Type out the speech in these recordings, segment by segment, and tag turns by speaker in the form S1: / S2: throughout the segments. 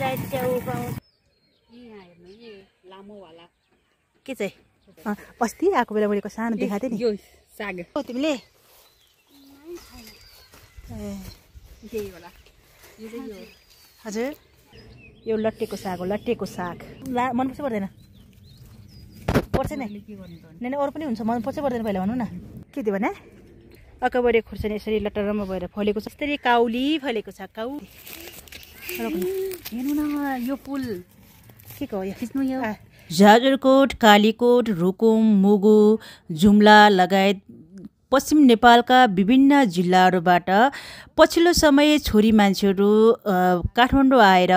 S1: लगायत च्याउ पाउँछ। के चाहिँ अस्ति आएको बेला मैले सानो देखाएको थिएँ नि
S2: यो साग
S1: हो तिमीले हजुर यो लट्टेको साग हो लट्टेको साग मन पर्छ पर्दैन पर्छ नि नै अरू पनि हुन्छ मन पर्छ पर्दैन पहिला भन्नु न के थियो भने अकबरे खुर्सानी यसरी लटरमा भएर फलेको छ यसरी काउली फलेको छ काउ
S2: हेर्नु न यो पुल
S1: के को यो
S2: खिच्नु यो
S3: जाजरकोट, कालीकोट, रुकुम, मुगु, जुम्ला लगायत पश्चिम नेपालका विभिन्न जिल्लाहरूबाट पछिल्लो समय छोरी मान्छेहरू काठमाडौँ आएर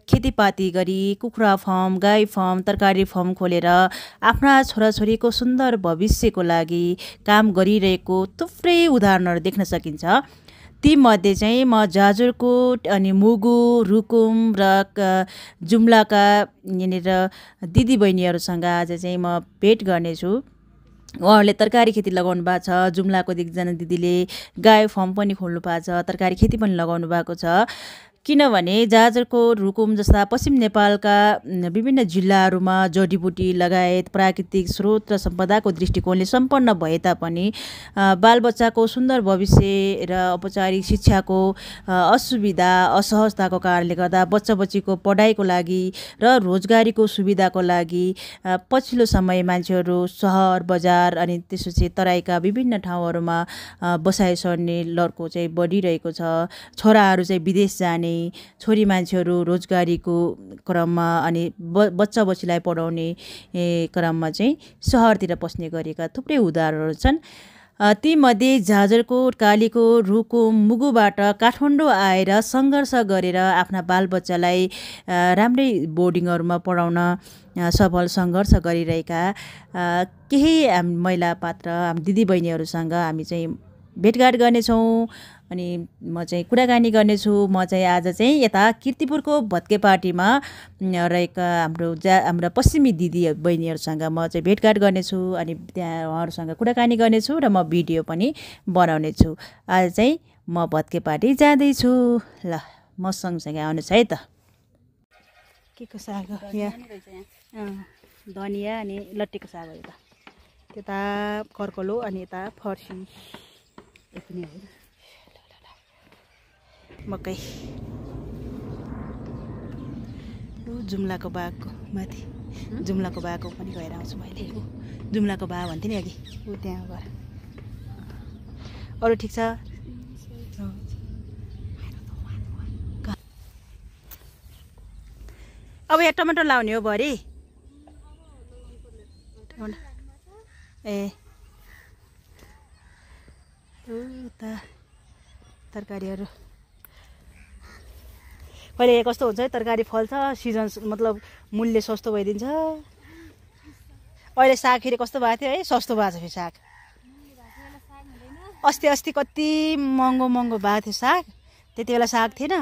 S3: खेतीपाती गरी कुखुरा फार्म, गाई फार्म, तरकारी फार्म खोलेर आफ्ना छोराछोरीको सुन्दर भविष्यको लागि काम गरिरहेको थुप्रै उदाहरणहरू देख्न सकिन्छ। तीमध्ये चाहिँ म जाजरकोट अनि मुगु, रुकुम र जुम्लाका यहाँनिर दिदीबहिनीहरूसँग आज चाहिँ म भेट गर्नेछु। उहाँहरूले तरकारी खेती लगाउनु भएको छ। जुम्लाको एकजना दिदीले गाई फार्म पनि खोल्नु भएको छ, तरकारी खेती पनि लगाउनु भएको छ। किनभने जाजरकोट, रुकुम जस्ता पश्चिम नेपालका विभिन्न जिल्लाहरूमा जडीबुटी लगायत प्राकृतिक स्रोत र सम्पदाको दृष्टिकोणले सम्पन्न भए तापनि बालबच्चाको सुन्दर भविष्य र औपचारिक शिक्षाको असुविधा असहजताको कारणले गर्दा बच्चा बच्चीको पढाइको लागि र रोजगारीको सुविधाको लागि पछिल्लो समय मान्छेहरू सहर बजार अनि त्यसपछि तराईका विभिन्न ठाउँहरूमा बसाइ सर्ने लड्को चाहिँ बढिरहेको छ। छोराहरू चाहिँ विदेश जाने, छोरी मान्छेहरू रोजगारीको क्रममा अनि बच्चा बच्चीलाई पढाउने क्रममा चाहिँ सहरतिर पस्ने गरेका थुप्रै उदाहरणहरू छन्। तीमध्ये जाजरकोट, कालीकोट, रुकुम, मुगुबाट काठमाडौँ आएर सङ्घर्ष गरेर आफ्ना बालबच्चालाई राम्रै बोर्डिङहरूमा पढाउन सफल सङ्घर्ष गरिरहेका केही महिला पात्र दिदीबहिनीहरूसँग हामी चाहिँ भेटघाट गर्नेछौँ अनि म चाहिँ कुराकानी गर्नेछु। म चाहिँ आज चाहिँ यता कीर्तिपुरको भत्केपाटीमा रहेका हाम्रा पश्चिमी दिदी बहिनीहरूसँग म चाहिँ भेटघाट गर्नेछु अनि त्यहाँ उहाँहरूसँग कुराकानी गर्नेछु र म भिडियो पनि बनाउनेछु। आज चाहिँ म भत्केपाटी जाँदैछु। ल म सँगसँगै आउनुहोस् है त।
S1: के को साग हो यहाँ धनिया अनि लट्टेको साग हो यता त्यता कर्कलो अनि यता फर्सी
S2: पनि हो
S1: मकै जुम्लाको बाघको माथि जुम्लाको बाघको पनि गएर आउँछु मैले जुम्लाको बाघ भन्थेँ नि अघि ऊ त्यहाँ गएर अरू ठिक छ। अब यहाँ टमाटर लाउने हो भरे ए उता तरकारीहरू कहिले कस्तो हुन्छ है तरकारी फल्छ सिजन मतलब मूल्य सस्तो भइदिन्छ। अहिले साग फेरि कस्तो भएको थियो है सस्तो भएको छ फेरि साग अस्ति कति महँगो भएको थियो साग त्यति बेला साग थिएन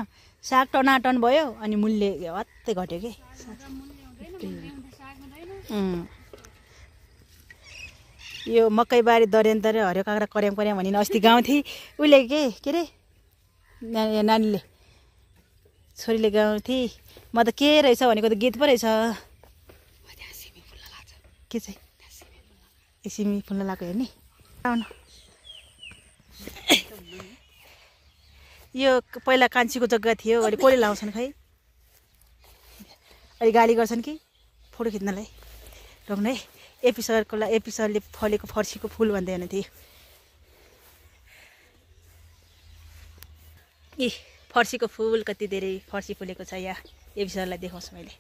S1: साग टनाटन भयो अनि मूल्य हत्तै घट्यो कि यो मकैबारी दरेन हरियो काँक्रा कर्याम कर्याम भनिन अस्ति गाउँथे उसले के अरे नानीले छोरीले गाउँथे म त के रहेछ भनेको त गीत पो रहेछ के चाहिँ सिमी फुल्न लगाएको हेर्ने आउनु यो पहिला कान्छीको जग्गा थियो अहिले कसले लाउँछन् खै अहिले गाली गर्छन् कि फोटो खिच्नलाई रोक्नु है एपिसरले फलेको फर्सीको फुल भन्दै हुनुहुन्थ्यो ए फर्सीको फुल कति धेरै फर्सी फुलेको छ यहाँ एपिसरलाई देखाउँछु मैले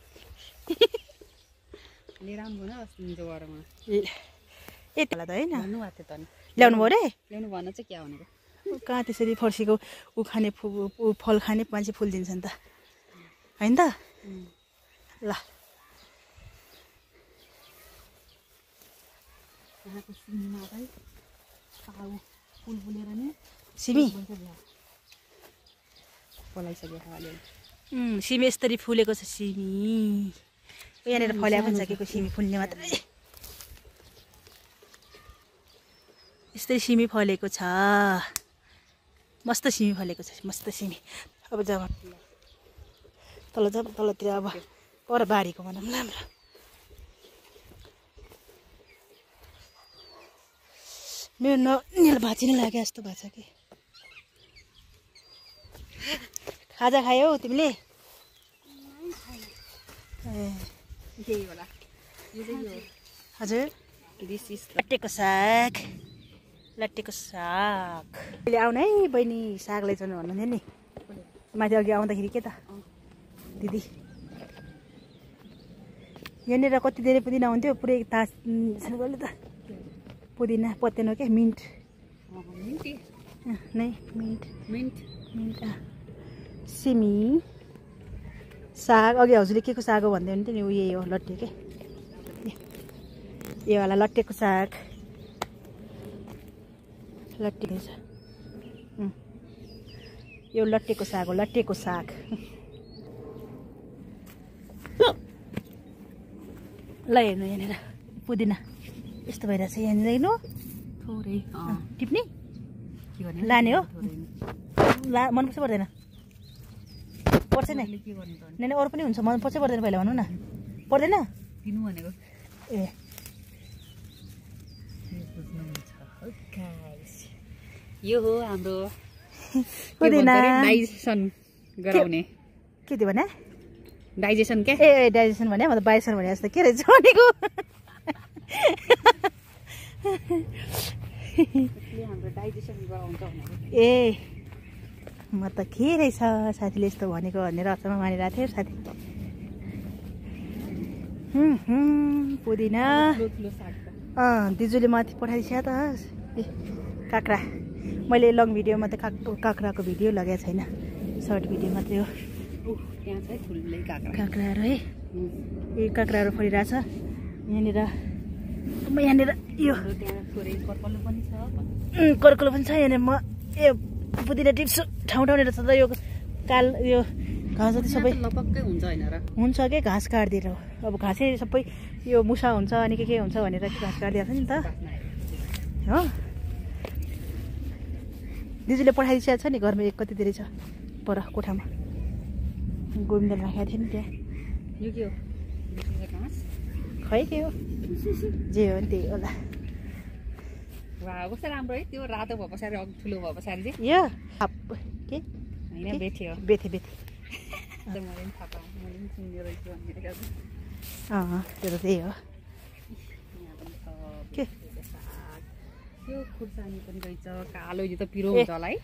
S2: राम्रो न अस्ति जोरमा
S1: ए तल त हैन
S2: भन्नु भएको थियो त
S1: ल्याउनु भयो रे
S2: ल्याउनु भन्न चाहिँ के भनेको
S1: कहाँ त्यसरी फर्सीको खाने फल खाने मान्छे फुल दिन्छ नि त हैन त ल
S2: यहाँको सिमीमा चाहिँ पाउ फुल फुलेर नि
S1: सिमी
S2: पलाइसकेको अलि
S1: सिमी यसरी फुलेको छ सिमी यहाँनिर फल्या पनि सकेको सिमी फुल्ने मात्रै यस्तै सिमी फलेको छ मस्त सिमी फलेको छ मस्त सिमी अब जब तल जब तलतिर अब पर बारीको भनौँ न हाम्रो मेरो नेल भाँची नै लाग्यो जस्तो भएको छ कि खाजा खायौ तिमीले हजुर लट्टेको साग अहिले आउनु है बहिनी साग लैजाउनु भन्नुहुन्थ्यो नि माथि अघि आउँदाखेरि के त दिदी यहाँनिर कति धेरै पुदिना हुन्थ्यो पुरै तास गऱ्यो त पुदिना पत्तेन क्या मिन्ट नै मिन्ट सिमी साग अघि हजुरले के को साग हो भन्दै हुन्थ्यो नि ऊ यही हो लट्टे के यो होला लट्टेको साग लट्टेको छ यो लट्टेको साग हो लट्टेको साग ल हेर्नु यहाँनिर पुदिना यस्तो भइरहेछ यहाँनिर हेर्नु
S2: थोरै
S1: टिप्ने लाने हो मनपर्छ पर्दैन पर्छ नि नै अरू पनि हुन्छ मनपर्छ पर्दैन पहिला भनौँ न पर्दैन
S2: दिनु भनेको
S1: ए
S2: यो हो हाम्रो
S1: पुदिना
S2: डाइजेसन गराउने
S1: के थियो भने
S2: डाइजेसन के
S1: ए डाइजेसन भने म त बाइसन भने जस्तो के रहेछ भनेको
S2: हाम्रो डाइजेसन गराउँछ भनेको
S1: ए म त के रहेछ साथीले यस्तो भनेको भनेर अचम्म मानिरहेको थियो साथी पुदिना दिजुले माथि पठाइदिन्छ त ए काँक्रा मैले लङ भिडियोमा त काँक्राको भिडियो लगाएको छैन सर्ट भिडियो मात्रै हो
S2: त्यहाँ चाहिँ ठुलै
S1: काँक्राहरू है ए काँक्राहरू फलिरहेछ यहाँनिर यो कर्कलो पनि छ यहाँनिर म ए पुदिना टिप्छु ठाउँ ठाउँनिर छ त यो काल यो घाँस जति सबै
S2: लपक्कै हुन्छ होइन र
S1: हुन्छ के घाँस काटिदिएर अब घाँसै सबै यो मुसा हुन्छ अनि के हुन्छ भनेर घाँस काटिदिएको छ नि त हो दिदीले पठाइदिइसकेको छ नि घरमा एक कति धेरै छ पर कोठामा गोविन्दले राखेको थियो नि त्यहाँ
S2: यो के हो
S1: खै के हो जे हो नि त्यही होला
S2: कस्तो राम्रो है त्यो रातो भयो पछाडि अघि ठुलो भयो पछाडि चाहिँ
S1: यो के
S2: होइन बेथे हो
S1: बेथे
S2: मैले पनि थाहा पाएँ मैले पनि सुन्ने रहेछु भनेर
S1: त्यो त त्यही हो के
S2: त्यो खुर्सानी पनि रहेछ कालो यो त पिरो हुन्छ होला है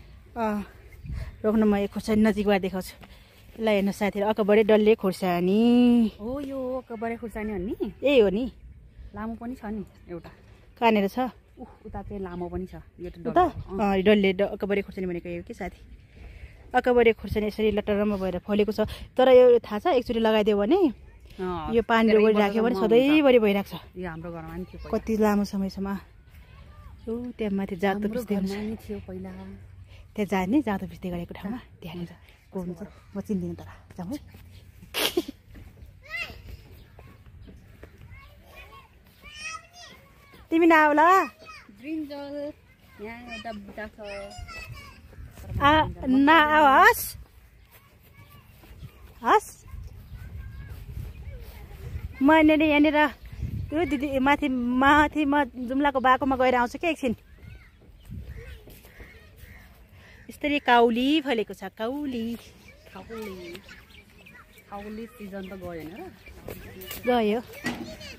S1: रोक्न म एक खुर्सानी नजिकबाट देखाउँछु ल हेर्नु साथीहरू अकबरे डल्ले खुर्सानी
S2: हो यो अकबरे खुर्सानी हो नि
S1: यही हो नि
S2: लामो पनि छ नि एउटा
S1: कहाँनिर छ
S2: उता चाहिँ लामो पनि छ यो त
S1: उता डल्ले अकबरे खुर्सानी भनेको यो के साथी अकबरे खुर्सानी यसरी लटरमा भएर फलेको छ तर यो थाहा छ एकचोटि लगाइदियो भने यो पानीले गरिराख्यो भने सधैँभरि भइरहेको छ
S2: यो हाम्रो घरमा नि थियो
S1: कति लामो समयसम्म त्यहाँ माथि जातो पिस्दै
S2: थियो पहिला
S1: त्यहाँ जाने जातो पिस्दै गरेको ठाउँमा त्यहाँनिर को हुन्छ म चिन्दिनँ तर जाउँ है तिमी नआउला
S2: ब्रिन्जल यहाँ एउटा बुट्टा छ
S1: नआओस् हस् म यहाँनिर त्यो दिदी माथि म जुम्लाको बाकोमा गएर आउँछु क्या एकछिन यसरी काउली फलेको छ काउली
S2: सिजन त गयो होइन र
S1: गयो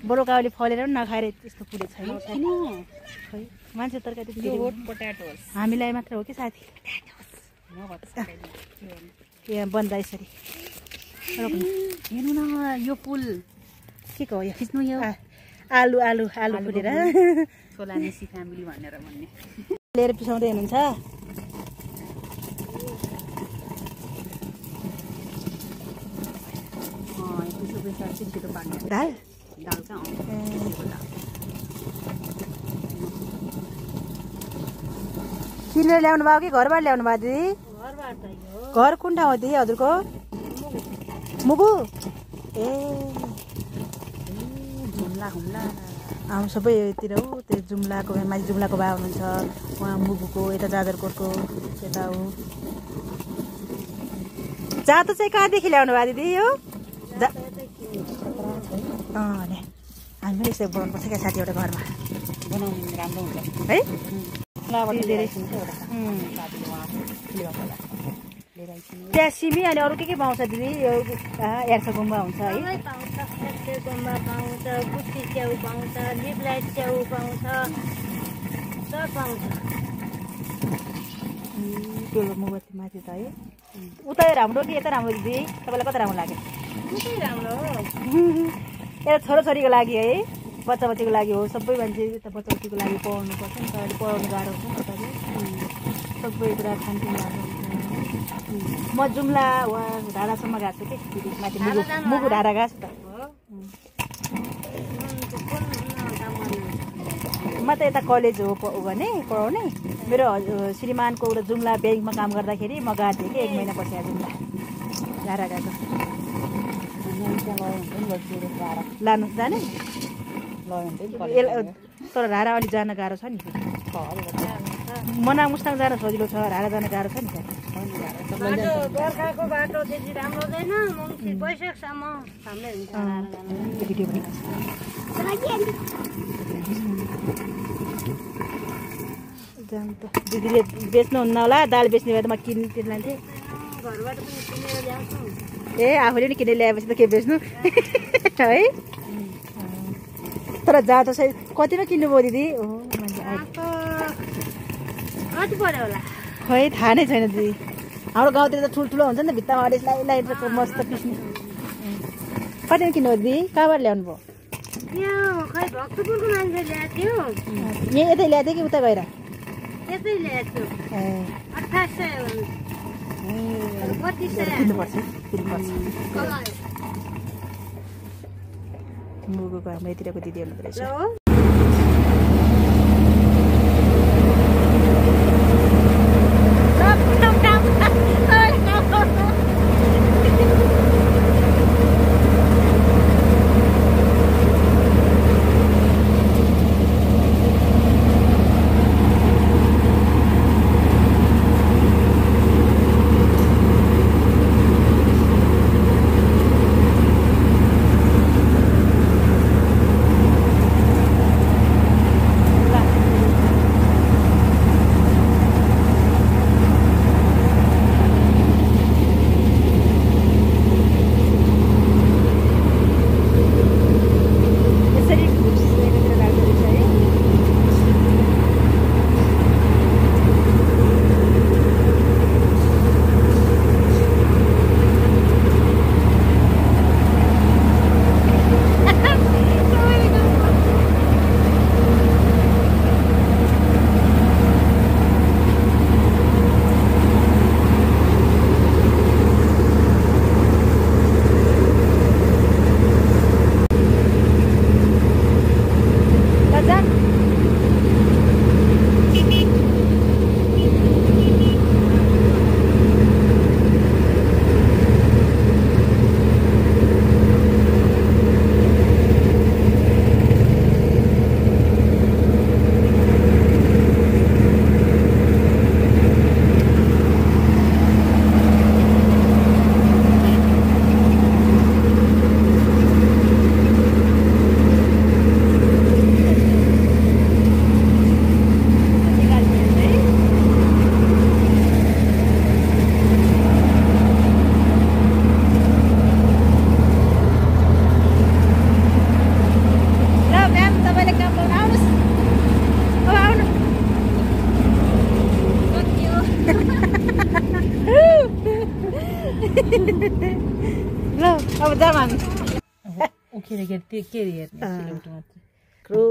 S1: बडो काउली फलेर पनि नखाएर त्यस्तो पुगेको छैन खै मान्छे तरकारी हामीलाई मात्र हो कि साथी यहाँ बन्दा यसरी
S2: हेर्नु न यो फुल
S1: के को हो यो
S2: खिच्नु यो
S1: आलु आलु आलु फुलेर
S2: सोलानेसी फ्यामिली भनेर भन्ने
S1: लिएर पिसाउँदै हुनुहुन्छ
S2: छिटो पाक्ने
S1: दाल
S2: दाल चाहिँ
S1: किनेर ल्याउनु भयो कि घरबाट ल्याउनु भयो दिदी घर कुन ठाउँ हो दिदी हजुरको मुगु ए
S2: हुम्ला
S1: हाम्रो सबैतिर हो त्यो जुम्लाको माथि जुम्लाको बा हुनुहुन्छ उहाँ मुगुको यता जाजरकोटको यता हो जातो चाहिँ कहाँदेखि ल्याउनु भयो दिदी यो ने हामी पनि यसो बनाउनुपर्छ क्या साथी एउटा घरमा
S2: बनाउनु राम्रो हुन्छ
S1: है त्यहाँ सिमी अनि अरू के पाउँछ दिदी यो एर्सा गुम्बा हुन्छ है
S4: गुम्बा पाउँछ कुटी च्याउ पाउँछ लिपलाइट च्याउ पाउँछ सब पाउँछ
S1: त्यो मोमबत्ती माथि त है उता राम्रो कि यता राम्रो दिदी तपाईँलाई कता राम्रो लाग्यो
S4: कुनै राम्रो हो
S1: यता छोराछोरीको लागि है बच्चा बच्चीको लागि हो सबै मान्छे यता बच्चा बच्चीको लागि पढाउनु पर्छ नि तपाईँले पढाउनु गाह्रो हुन्छ नि तपाईँले सबै कुरा खानपिन राम्रो हुन्छ म जुम्ला वा ढाडासम्म गएको छु कि दिदी माथि मुगु ढाडा गएको छु त म त यता कलेज हो भने पढाउने मेरो श्रीमानको एउटा जुम्ला ब्याङ्कमा काम गर्दाखेरि म गएको थिएँ कि 1 महिनापछि जुम्ला ढाडा गएको लानु जाने तर ढाडा अलिक जान गाह्रो छ नि मनाङ मुस्ताङ जान सजिलो छ ढाडा जान गाह्रो छ नि
S4: बर्खाको बाटो त्यति राम्रो हुँदैन मङ्सिर वैशाखसम्म राम्रै हुन्छ
S1: भिडियो पनि जानु त दिदीले बेच्नुहुन्न होला दाल बेच्ने भए त म किन्नु लान्थेँ
S4: घरबाट पनि किनेर ल्याउँछु
S1: ए आफूले नि किनेर ल्याएपछि त के बेच्नु है तर जाँदा चाहिँ कतिमा किन्नुभयो दिदी
S4: कति पर्यो होला
S1: खै थाहा नै छैन दिदी हाम्रो गाउँतिर त ठुल्ठुलो हुन्छ नि त भित्तामा अलिक लाइट मस्त पिस्ने कतिमा किन्नुभयो दिदी कहाँबाट ल्याउनु भयो
S4: यहाँ खै भक्तपुरको मान्छे ल्याएको थियो
S1: यहाँ यतै ल्याएको थियो कि उता गएर
S4: यतै ल्याएको थियो 2800
S1: किन्नुपर्छ मुगुको हाम्रो यतिरको दिदी हुनु रहेछ ल अब जाम हामी
S2: उखेर के हेर्ने सिलौटोमा
S1: क्रो